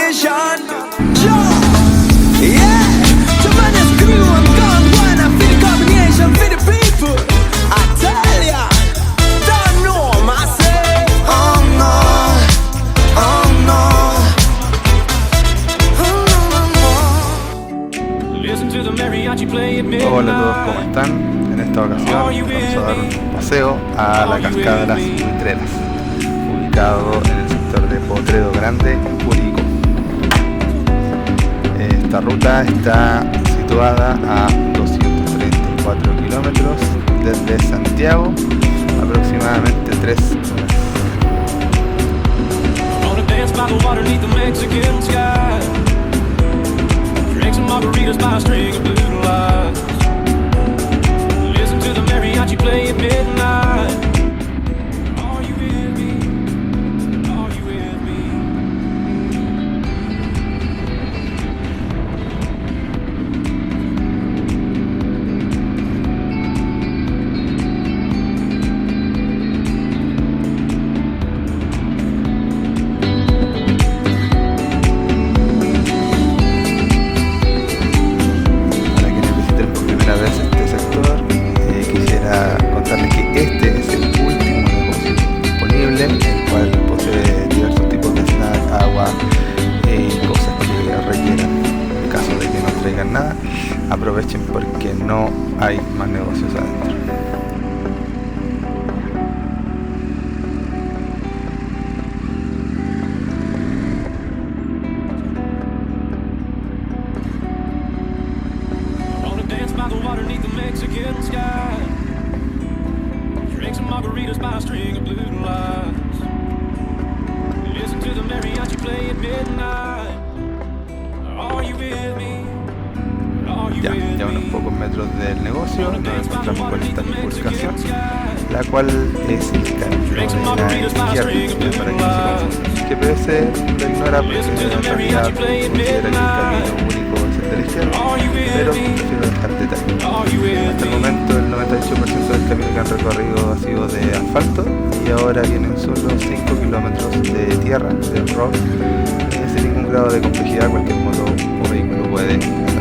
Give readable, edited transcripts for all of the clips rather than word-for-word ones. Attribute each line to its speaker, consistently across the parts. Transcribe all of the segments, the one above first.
Speaker 1: nation. Yeah, tremendous crew, I'm gone one. I feel the combination for the people. I tell ya, don't know myself. Oh no, oh no, oh no. Listen to the mariachi play at midnight.
Speaker 2: Hola a todos, ¿cómo están? En esta ocasión vamos a dar un paseo a la Cascada de las Buitreras, ubicado en el sector de Potrero, Grande, en Curico. Esta ruta está situada a 234 kilómetros desde Santiago, aproximadamente 3 horas. Mariachi play at midnight. Are you with me? Are you with me? Para quienes visiten por primera vez este sector, quisiera contarles que este es el último negocio disponible, el cual posee diversos tipos de snack, agua y cosas que requieran. En caso de que no traigan nada, aprovechen porque no hay más negocios adentro.
Speaker 1: Mexican sky, drink some margaritas by a string of blue lights, listen to the mariachi play at midnight. Are you with me?
Speaker 2: Ya a unos pocos metros del negocio nos encontramos con esta bifurcación, la cual es el camino de la izquierda, para que no se confunda. GPS lo ignora porque en realidad considera que el camino único es el de la izquierda, pero prefiero dejar detalles. Hasta el momento el 98% del camino que han recorrido ha sido de asfalto y ahora vienen solo 5 kilómetros de tierra, de rock, sin ningún grado de complejidad. Cualquier moto o vehículo puede pasar.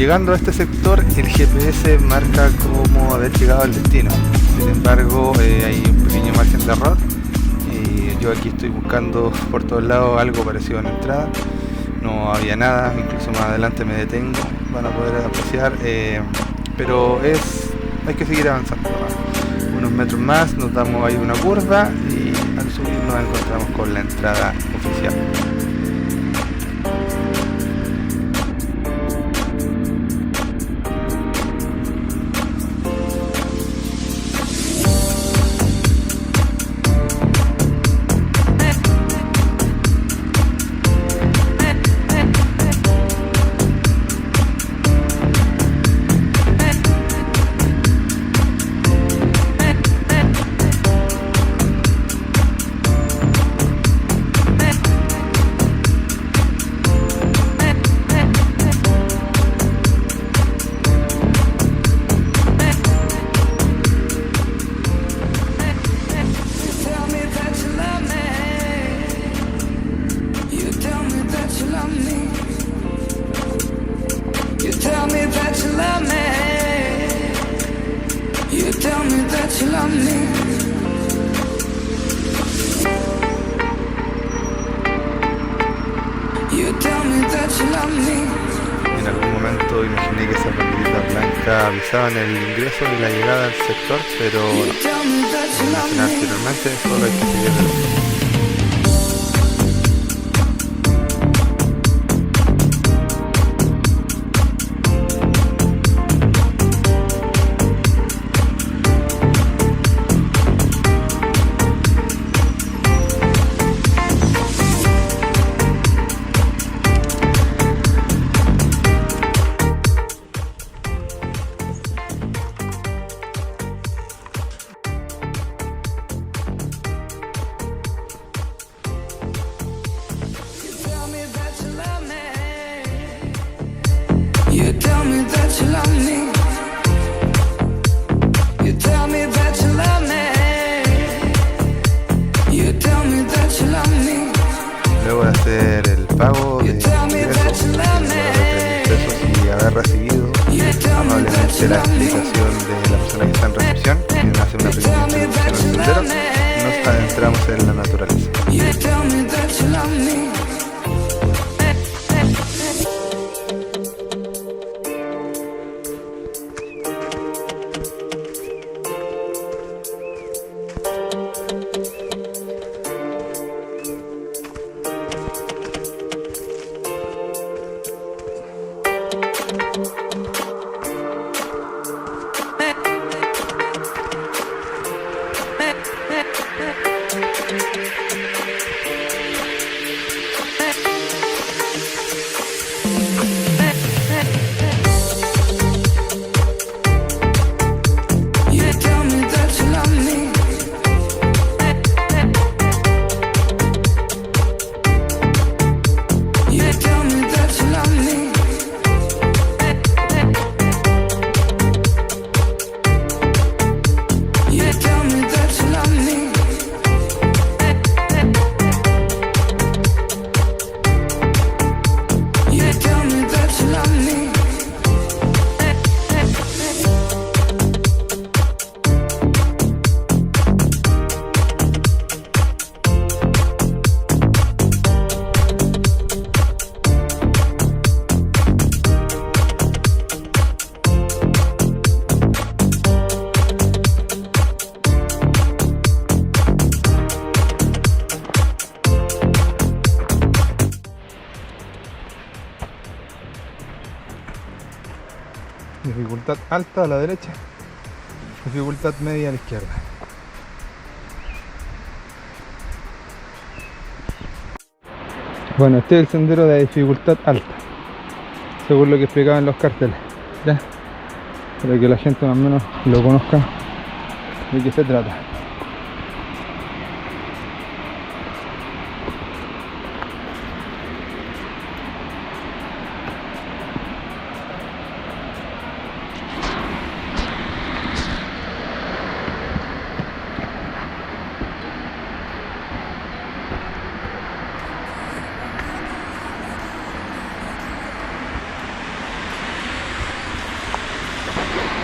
Speaker 2: llegando a este sector el GPS marca como haber llegado al destino. Sin embargo, hay un pequeño margen de error. Yo aquí estoy buscando por todos lados algo parecido a una entrada. No había nada, incluso más adelante me detengo, van a poder apreciar, pero hay que seguir avanzando, ¿no? Unos metros más nos damos ahí una curva y al subir nos encontramos con la entrada oficial. En algún momento imaginé que esas banderitas blancas avisaban el ingreso y la llegada al sector, pero no. Como mencioné anteriormente, solo hay que seguir adelante. Luego de hacer el pago de ingreso, de 3.000 pesos y haber recibido amablemente la explicación de la persona que está en recepción, quien hace una pequeña introducción al sendero, nos adentramos en la naturaleza. Dificultad alta a la derecha, dificultad media a la izquierda. Bueno, este es el sendero de dificultad alta, según lo que explicaban los carteles, ¿ya? Para que la gente más o menos lo conozca de qué se trata.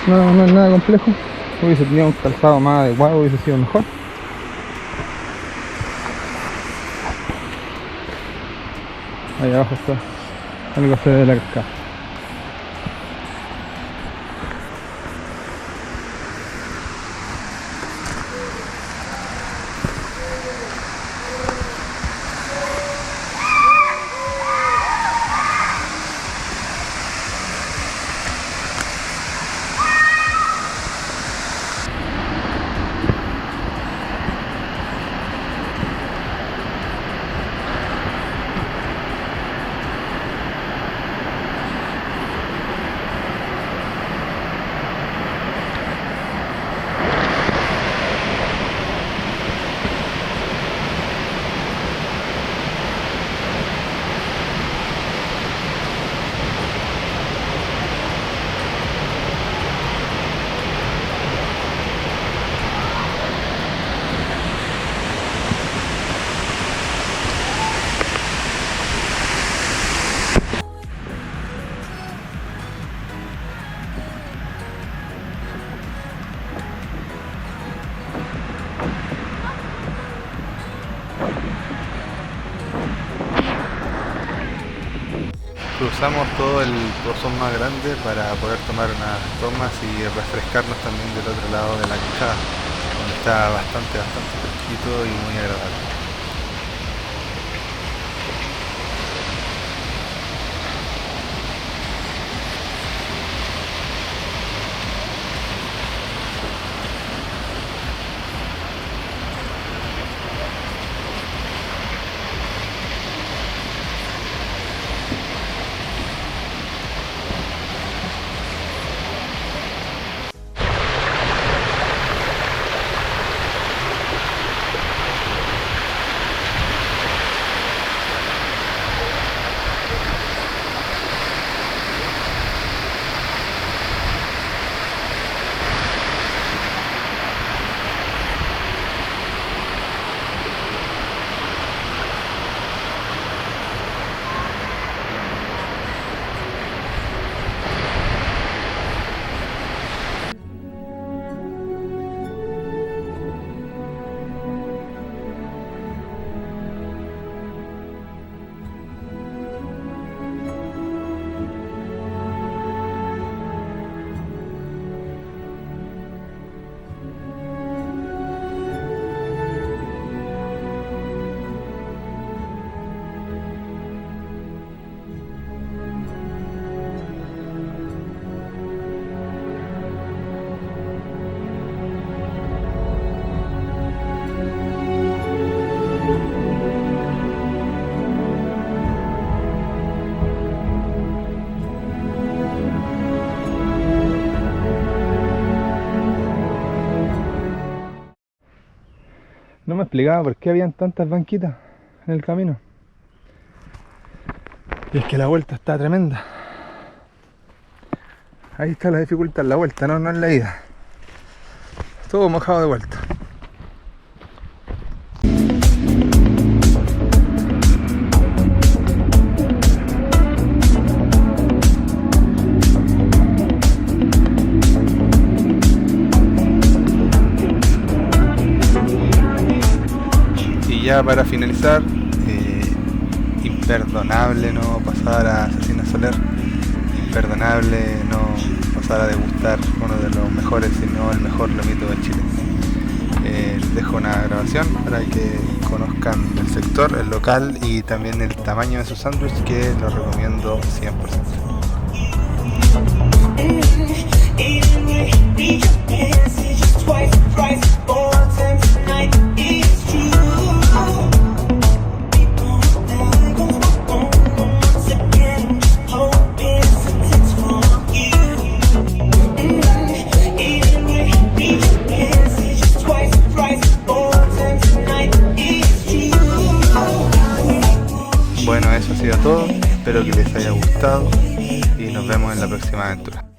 Speaker 2: No es nada complejo. Hubiese tenido un calzado más adecuado, hubiese sido mejor. Ahí abajo está algo se ve de la cascada. Cruzamos todo el pozón más grande para poder tomar unas tomas y refrescarnos también del otro lado de la cascada, donde está bastante fresquito y muy agradable. No me explicaba por qué habían tantas banquitas en el camino. Y es que la vuelta está tremenda. Ahí está la dificultad, la vuelta, no en la ida. Todo mojado de vuelta. Ya para finalizar, imperdonable no pasar a Asesina Soler, imperdonable no pasar a degustar uno de los mejores, si no el mejor lomito de Chile. Les dejo una grabación para que conozcan el sector, el local y también el tamaño de su sándwich, que lo recomiendo 100%. Bueno, eso ha sido todo, espero que les haya gustado y nos vemos en la próxima aventura.